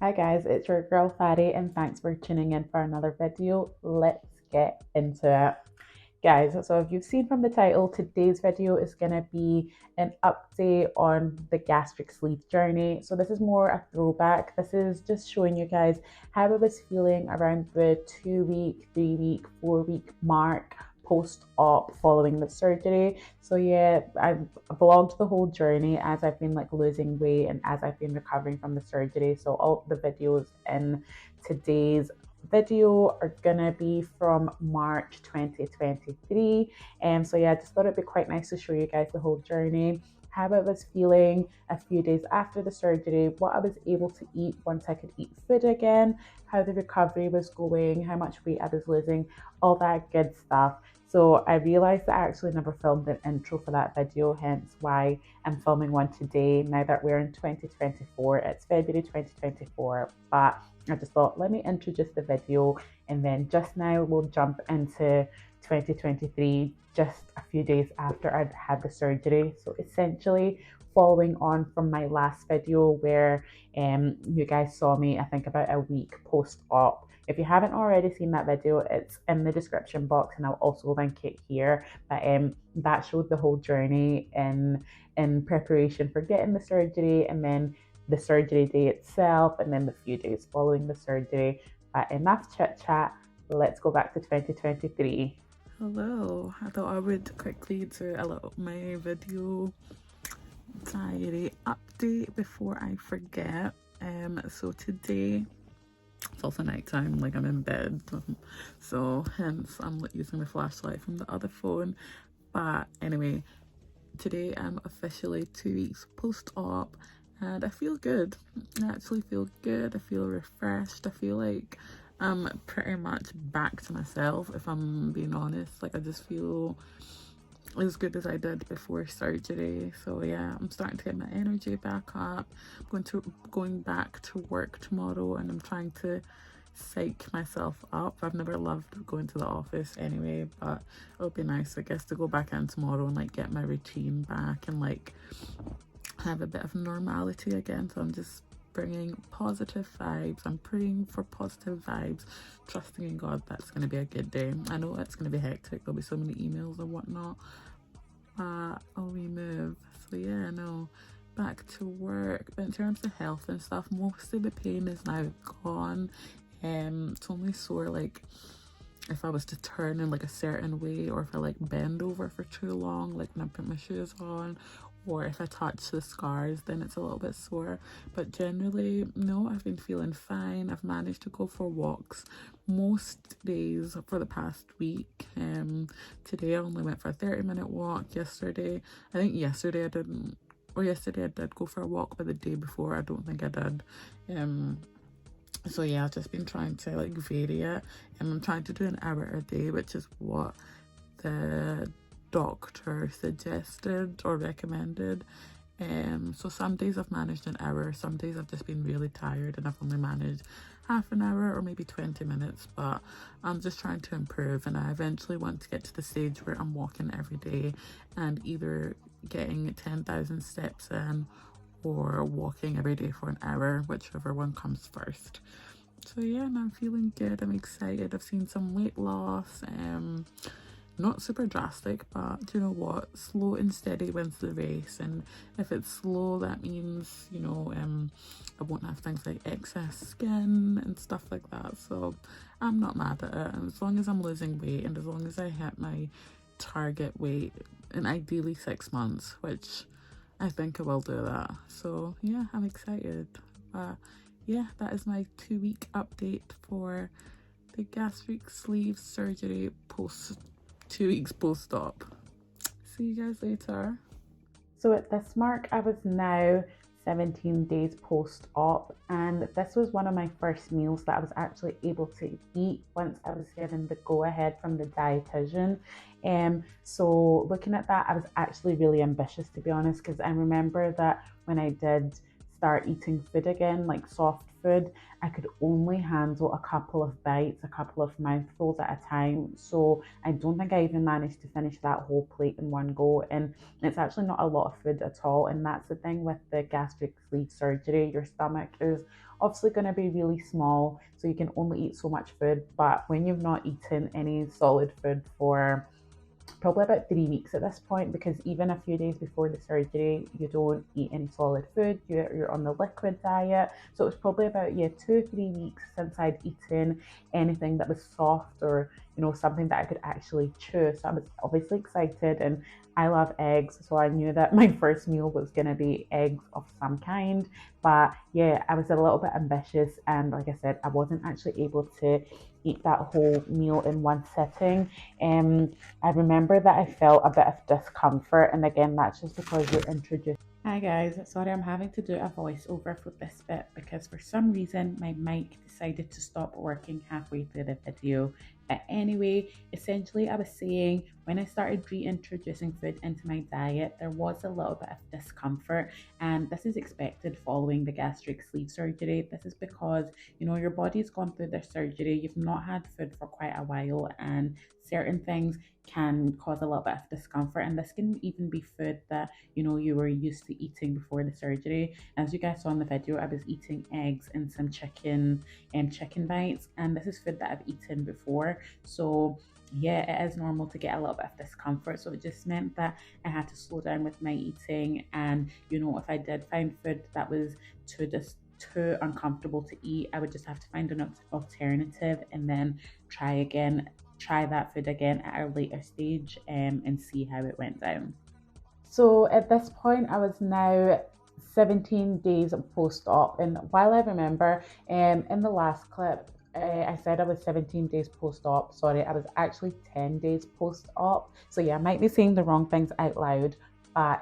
Hi guys, it's your girl Fatty and thanks for tuning in for another video. Let's get into it. Guys, so if you've seen from the title, today's video is going to be an update on the gastric sleeve journey. So this is more a throwback. This is just showing you guys how I was feeling around the 2 week, 3 week, 4 week mark post-op following the surgery. So yeah, I vlogged the whole journey as I've been like losing weight and as I've been recovering from the surgery. So all the videos in today's video are gonna be from March 2023. And so yeah, I just thought it'd be quite nice to show you guys the whole journey, how I was feeling a few days after the surgery, what I was able to eat once I could eat food again, how the recovery was going, how much weight I was losing, all that good stuff. So I realized that I actually never filmed an intro for that video, hence why I'm filming one today. Now that we're in 2024, it's February 2024, but I just thought, let me introduce the video and then just now we'll jump into 2023, just a few days after I'd had the surgery. So essentially, following on from my last video where you guys saw me, I think about a week post-op. If you haven't already seen that video, it's in the description box and I'll also link it here. But that showed the whole journey in preparation for getting the surgery and then the surgery day itself and then the few days following the surgery. But enough chit chat, let's go back to 2023. Hello, I thought I would quickly do a little my video diary update before I forget. So today it's also nighttime, like I'm in bed, so hence I'm using the flashlight from the other phone. But anyway, today I'm officially 2 weeks post-op and I feel good. I actually feel good. I feel refreshed. I feel like I'm pretty much back to myself, if I'm being honest. Like I just feel as good as I did before surgery. So yeah, I'm starting to get my energy back up. I'm going back to work tomorrow and I'm trying to psych myself up. I've never loved going to the office anyway, but it'll be nice, I guess, to go back in tomorrow and like get my routine back and like have a bit of normality again. So I'm just bringing positive vibes. I'm praying for positive vibes, trusting in God that's going to be a good day. I know it's going to be hectic. There'll be so many emails and whatnot, but I'll remove. So yeah, no, back to work. But in terms of health and stuff, most of the pain is now gone. It's only sore like if I was to turn in like a certain way, or if I like bend over for too long, like when I put my shoes on, or if I touch the scars, then it's a little bit sore. But generally, no, I've been feeling fine. I've managed to go for walks most days for the past week. Today I only went for a 30-minute walk. Yesterday, I think yesterday I didn't, or yesterday I did go for a walk, but the day before I don't think I did. So yeah, I've just been trying to like vary it, and I'm trying to do an hour a day, which is what the doctor suggested or recommended. So some days I've managed an hour, some days I've just been really tired and I've only managed half an hour or maybe 20 minutes, but I'm just trying to improve, and I eventually want to get to the stage where I'm walking every day and either getting 10,000 steps in or walking every day for an hour, whichever one comes first. So yeah, and I'm feeling good. I'm excited. I've seen some weight loss. Not super drastic, but do you know what? Slow and steady wins the race. And if it's slow, that means, I won't have things like excess skin and stuff like that. So I'm not mad at it. And as long as I'm losing weight and as long as I hit my target weight in ideally 6 months, which I think I will do that. So yeah, I'm excited. Yeah, that is my 2 week update for the gastric sleeve surgery post 2 weeks post-op. See you guys later. So at this mark, I was now 17 days post-op, and this was one of my first meals that I was actually able to eat once I was given the go-ahead from the dietitian. So looking at that, I was actually really ambitious, to be honest, because I remember that when I did start eating food again, like soft food, I could only handle a couple of bites, a couple of mouthfuls at a time. So I don't think I even managed to finish that whole plate in one go. And it's actually not a lot of food at all. And that's the thing with the gastric sleeve surgery. Your stomach is obviously going to be really small, so you can only eat so much food. But when you've not eaten any solid food for probably about 3 weeks at this point, because even a few days before the surgery you don't eat any solid food, you're on the liquid diet. So it was probably about 2 3 weeks since I'd eaten anything that was soft, or something that I could actually chew. So I was obviously excited, and I love eggs, so I knew that my first meal was going to be eggs of some kind. But yeah, I was a little bit ambitious, and like I said, I wasn't actually able to eat that whole meal in one sitting. I remember that I felt a bit of discomfort, and again, that's just because you're introduced. Hi guys, sorry I'm having to do a voiceover for this bit because for some reason my mic decided to stop working halfway through the video. But anyway, essentially I was saying when I started reintroducing food into my diet, there was a little bit of discomfort, and this is expected following the gastric sleeve surgery. This is because your body's gone through the surgery, you've not had food for quite a while, and certain things can cause a little bit of discomfort, and this can even be food that you were used to eating before the surgery. As you guys saw in the video, I was eating eggs and some chicken bites, and this is food that I've eaten before. So yeah, it is normal to get a little bit of discomfort. So it just meant that I had to slow down with my eating, and if I did find food that was too uncomfortable to eat, I would just have to find an alternative and then try that food again at a later stage, and see how it went down. So at this point, I was now 17 days post-op, and while I remember in the last clip, I said I was 17 days post-op. Sorry, I was actually 10 days post-op. So yeah, I might be saying the wrong things out loud, but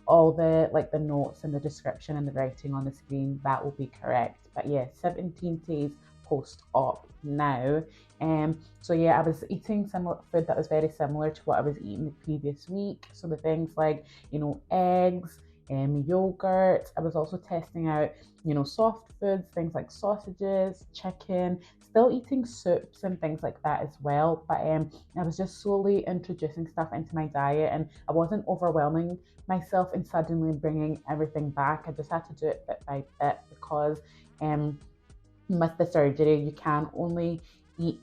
all the notes and the description and the writing on the screen, that will be correct. But yeah, 17 days post-op now. So yeah, I was eating similar food that was very similar to what I was eating the previous week. So the things like, eggs, yogurt. I was also testing out, soft foods, things like sausages, chicken, still eating soups and things like that as well. But I was just slowly introducing stuff into my diet, and I wasn't overwhelming myself and suddenly bringing everything back. I just had to do it bit by bit because with the surgery, you can only eat,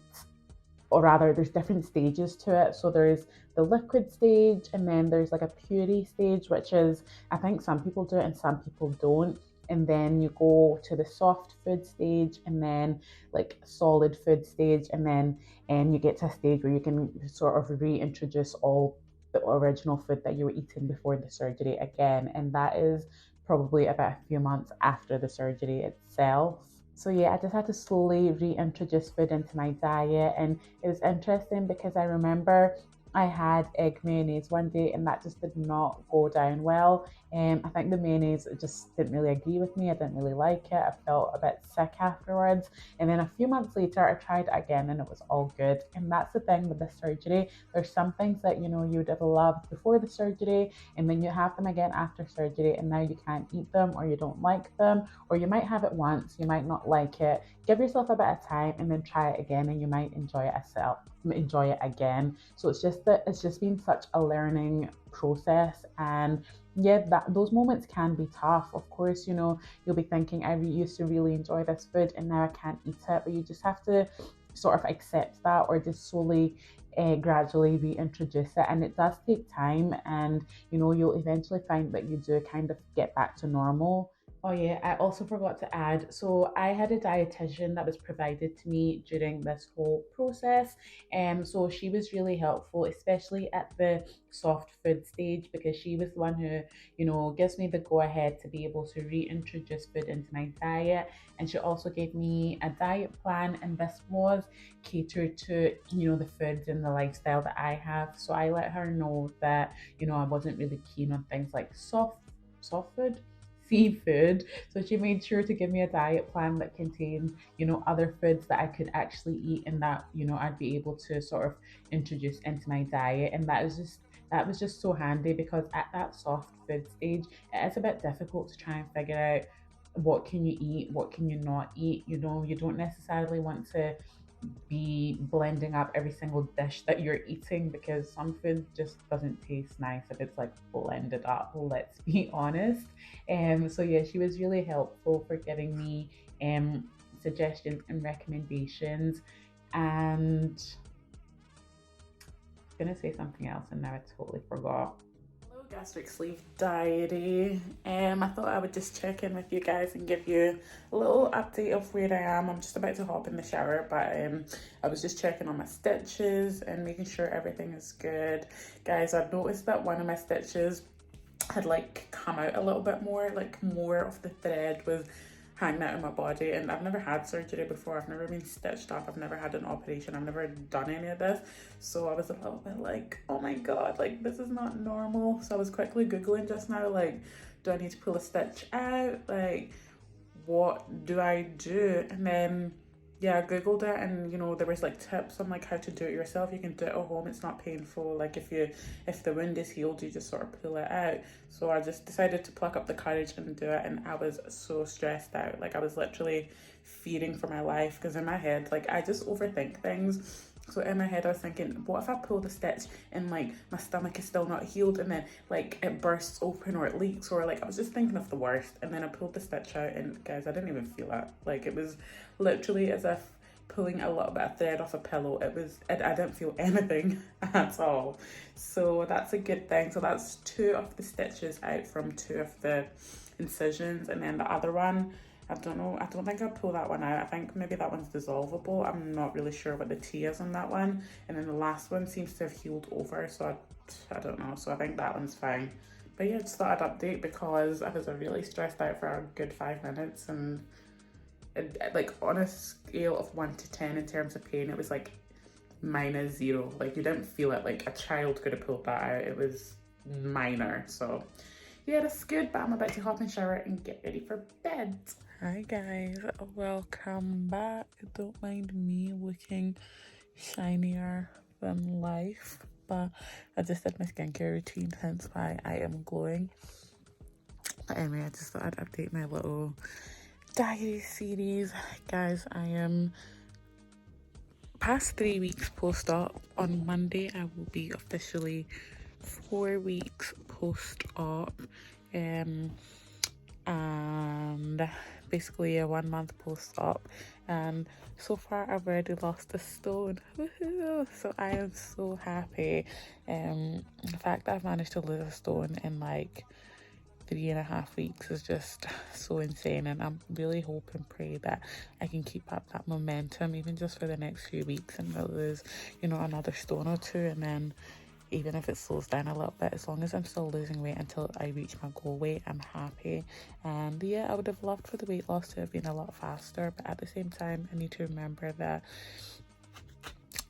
or rather, there's different stages to it. So there's the liquid stage, and then there's like a puree stage, which is, I think some people do it and some people don't. And then you go to the soft food stage, and then like solid food stage, and then you get to a stage where you can sort of reintroduce all the original food that you were eating before the surgery again. And that is probably about a few months after the surgery itself. So yeah, I just had to slowly reintroduce food into my diet, and it was interesting because I remember I had egg mayonnaise one day, and that just did not go down well. I think the mayonnaise just didn't really agree with me. I didn't really like it. I felt a bit sick afterwards. And then a few months later, I tried it again, and it was all good. And that's the thing with the surgery. There's some things that you would have loved before the surgery, and then you have them again after surgery, and now you can't eat them, or you don't like them, or you might have it once, you might not like it. Give yourself a bit of time and then try it again, and you might enjoy it again. So it's just been such a learning process. And yeah, that those moments can be tough. Of course, you'll be thinking, I used to really enjoy this food and now I can't eat it. But you just have to sort of accept that, or just slowly gradually reintroduce it. And it does take time, and you'll eventually find that you do kind of get back to normal. Oh yeah, I also forgot to add. So I had a dietitian that was provided to me during this whole process. So she was really helpful, especially at the soft food stage, because she was the one who, gives me the go ahead to be able to reintroduce food into my diet. And she also gave me a diet plan, and this was catered to, the foods and the lifestyle that I have. So I let her know that, I wasn't really keen on things like soft food, seafood. So she made sure to give me a diet plan that contained, other foods that I could actually eat, and that, I'd be able to sort of introduce into my diet. And that is just that was just so handy because at that soft food stage, it is a bit difficult to try and figure out what can you eat, what can you not eat. You know, you don't necessarily want to be blending up every single dish that you're eating because some food just doesn't taste nice if it's like blended up, let's be honest. So yeah, she was really helpful for giving me suggestions and recommendations. And I was gonna say something else and now I totally forgot. Hello, Gastric Sleeve Diary. I thought I would just check in with you guys and give you a little update of where I am. I'm just about to hop in the shower, but I was just checking on my stitches and making sure everything is good. Guys, I've noticed that one of my stitches had like come out a little bit more, like more of the thread was hanging out in my body, and I've never had surgery before. I've never been stitched up. I've never had an operation. I've never done any of this. So I was a little bit like, oh my God, like this is not normal. So I was quickly Googling just now, like, do I need to pull a stitch out? Like, what do I do? And then yeah, I googled it, and you know there was like tips on like how to do it yourself. You can do it at home, it's not painful. Like if the wound is healed, you just sort of pull it out. So I just decided to pluck up the courage and do it, and I was so stressed out. Like I was literally fearing for my life because in my head, like I just overthink things. So in my head I was thinking, what if I pull the stitch and like my stomach is still not healed, and then like it bursts open or it leaks, or like I was just thinking of the worst. And then I pulled the stitch out, and guys, I didn't even feel it. Like it was literally as if pulling a little bit of thread off a pillow. I didn't feel anything at all. So that's a good thing. So that's two of the stitches out from two of the incisions, and then the other one, I don't know, I don't think I'll pull that one out. I think maybe that one's dissolvable. I'm not really sure what the T is on that one. And then the last one seems to have healed over, so I don't know. So I think that one's fine. But yeah, just thought I'd update because I was really stressed out for a good 5 minutes, and like on a scale of 1 to 10 in terms of pain, it was like -0. Like you didn't feel it. Like a child could have pulled that out. It was minor. So yeah, that's good, but I'm about to hop in shower and get ready for bed. Hi guys, welcome back. Don't mind me looking shinier than life, but I just did my skincare routine, hence why I am glowing. But anyway, I just thought I'd update my little diary series. Guys, I am past 3 weeks post-op. On Monday I will be officially 4 weeks post-op, and basically a 1 month post-op, and so far I've already lost a stone. Woohoo! So I am so happy. The fact that I've managed to lose a stone in like 3.5 weeks is just so insane, and I'm really hope and pray that I can keep up that momentum even just for the next few weeks and lose, you know, another stone or two, and then even if it slows down a little bit, as long as I'm still losing weight until I reach my goal weight, I'm happy. And yeah, I would have loved for the weight loss to have been a lot faster, but at the same time I need to remember that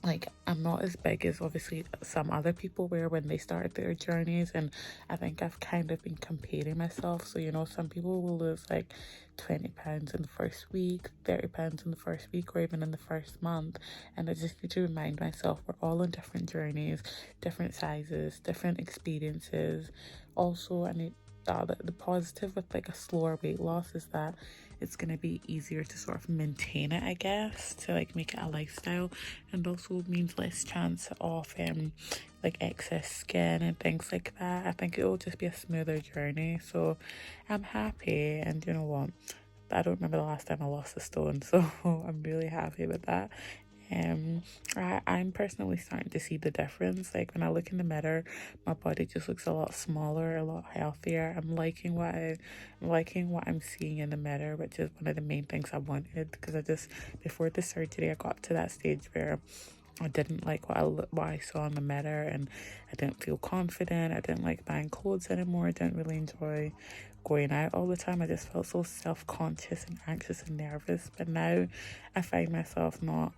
like I'm not as big as obviously some other people were when they started their journeys, and I think I've kind of been comparing myself. So you know, some people will lose like 20 pounds in the first week, 30 pounds in the first week, or even in the first month, and I just need to remind myself we're all on different journeys, different sizes, different experiences. Also, I need the positive with like a slower weight loss is that it's going to be easier to sort of maintain it, I guess, to like make it a lifestyle, and also means less chance of like excess skin and things like that. I think it will just be a smoother journey, so I'm happy. And you know what, I don't remember the last time I lost a stone, so I'm really happy with that. I'm personally starting to see the difference. Like when I look in the mirror, my body just looks a lot smaller, a lot healthier. I'm liking what I'm seeing in the mirror, which is one of the main things I wanted, because before the surgery I got to that stage where I didn't like what I saw in the mirror, and I didn't feel confident. I didn't like buying clothes anymore. I didn't really enjoy going out all the time. I just felt so self-conscious and anxious and nervous. But now I find myself not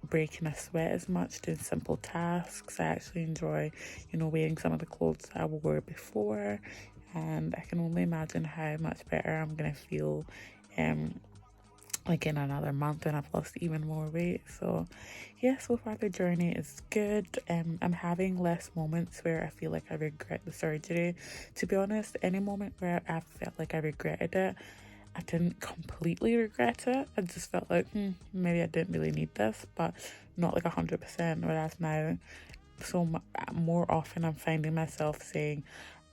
breaking a sweat as much, doing simple tasks. I actually enjoy, you know, wearing some of the clothes I wore before, and I can only imagine how much better I'm gonna feel like in another month, and I've lost even more weight. So yeah, so far the journey is good. I'm having less moments where I feel like I regret the surgery. To be honest, any moment where I felt like I regretted it, I didn't completely regret it. I just felt like maybe I didn't really need this, but not like 100%. Whereas now, more often I'm finding myself saying,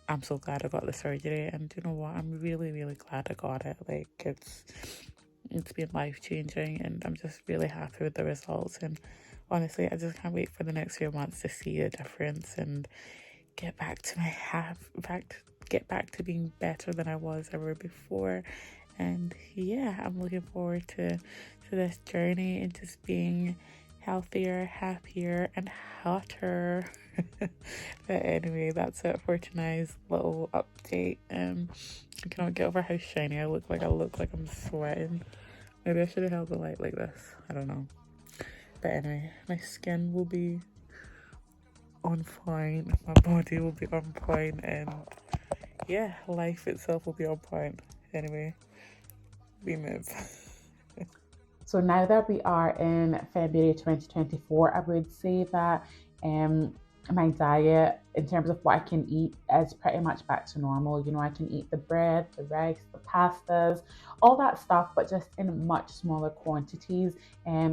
I'm so glad I got the surgery, and you know what, I'm really, really glad I got it. Like it's been life changing, and I'm just really happy with the results. And honestly, I just can't wait for the next few months to see the difference and get back to my get back to being better than I was ever before. And yeah, I'm looking forward to this journey and just being healthier, happier, and hotter. But anyway, that's it for tonight's little update. I cannot get over how shiny I look. Like I look like I'm sweating. Maybe I should have held the light like this. I don't know. But anyway, my skin will be on point. My body will be on point, and yeah, life itself will be on point. Anyway, we move. So now that we are in February 2024, I would say that um, my diet, in terms of what I can eat, is pretty much back to normal. You know, I can eat the bread, the rice, the pastas, all that stuff, but just in much smaller quantities.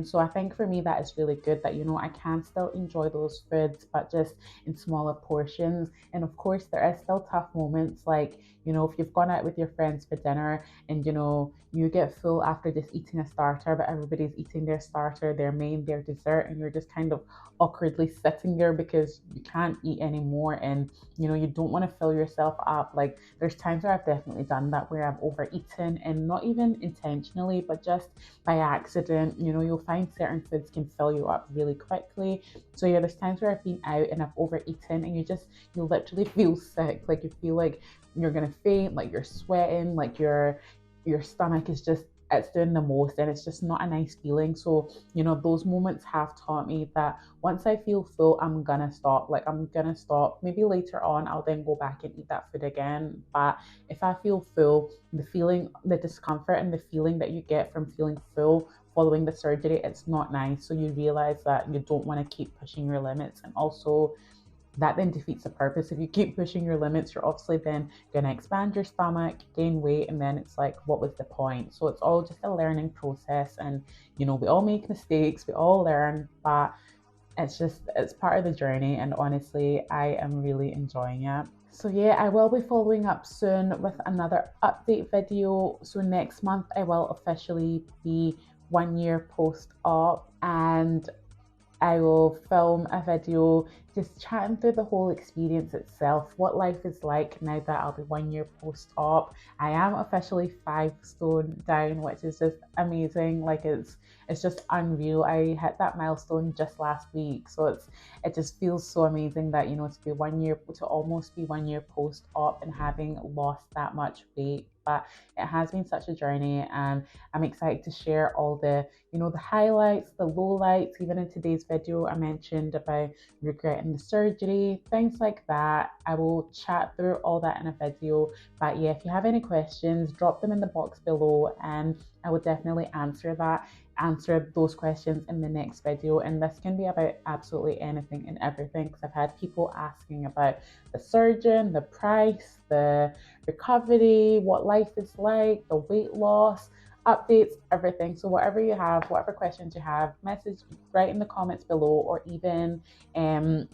So I think for me, that is really good that, you know, I can still enjoy those foods, but just in smaller portions. And of course, there are still tough moments like, you know, if you've gone out with your friends for dinner and you know you get full after just eating a starter, but everybody's eating their starter, their main, their dessert, and you're just kind of awkwardly sitting there because you can't eat anymore, and you know you don't want to fill yourself up. Like there's times where I've definitely done that, where I've overeaten, and not even intentionally but just by accident. You know, you'll find certain foods can fill you up really quickly. So yeah, there's times where I've been out and I've overeaten, and you literally feel sick. Like you feel like you're gonna faint, like you're sweating, like your stomach is just, it's doing the most, and it's just not a nice feeling. So you know, those moments have taught me that once I feel full, I'm gonna stop. Like I'm gonna stop. Maybe later on I'll then go back and eat that food again, but if I feel full, the feeling, the discomfort and the feeling that you get from feeling full following the surgery, it's not nice. So you realize that you don't want to keep pushing your limits, and also that then defeats the purpose. If you keep pushing your limits, you're obviously then going to expand your stomach, gain weight, and then it's like, what was the point? So it's all just a learning process. And, you know, we all make mistakes, we all learn, but it's part of the journey. And honestly, I am really enjoying it. So yeah, I will be following up soon with another update video. So next month, I will officially be 1 year post op, and I will film a video just chatting through the whole experience itself, what life is like now that I'll be 1 year post op. I am officially 5 stone down, which is just amazing. Like it's just unreal. I hit that milestone just last week, so it just feels so amazing that, you know, to be 1 year, to almost be 1 year post op and having lost that much weight. But it has been such a journey, and I'm excited to share all the, you know, the highlights, the lowlights. Even in today's video, I mentioned about regretting the surgery, things like that. I will chat through all that in a video. But yeah, if you have any questions, drop them in the box below, and I will definitely answer those questions in the next video. And this can be about absolutely anything and everything, because I've had people asking about the surgeon, the price, the recovery, what life is like, the weight loss updates, everything. So whatever you have, whatever questions you have, message right in the comments below, or even DM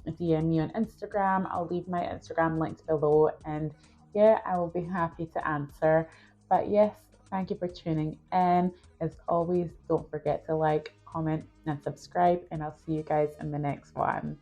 me on Instagram. I'll leave my Instagram links below, and yeah, I will be happy to answer. But yes, thank you for tuning in. As always, don't forget to like, comment, and subscribe, and I'll see you guys in the next one.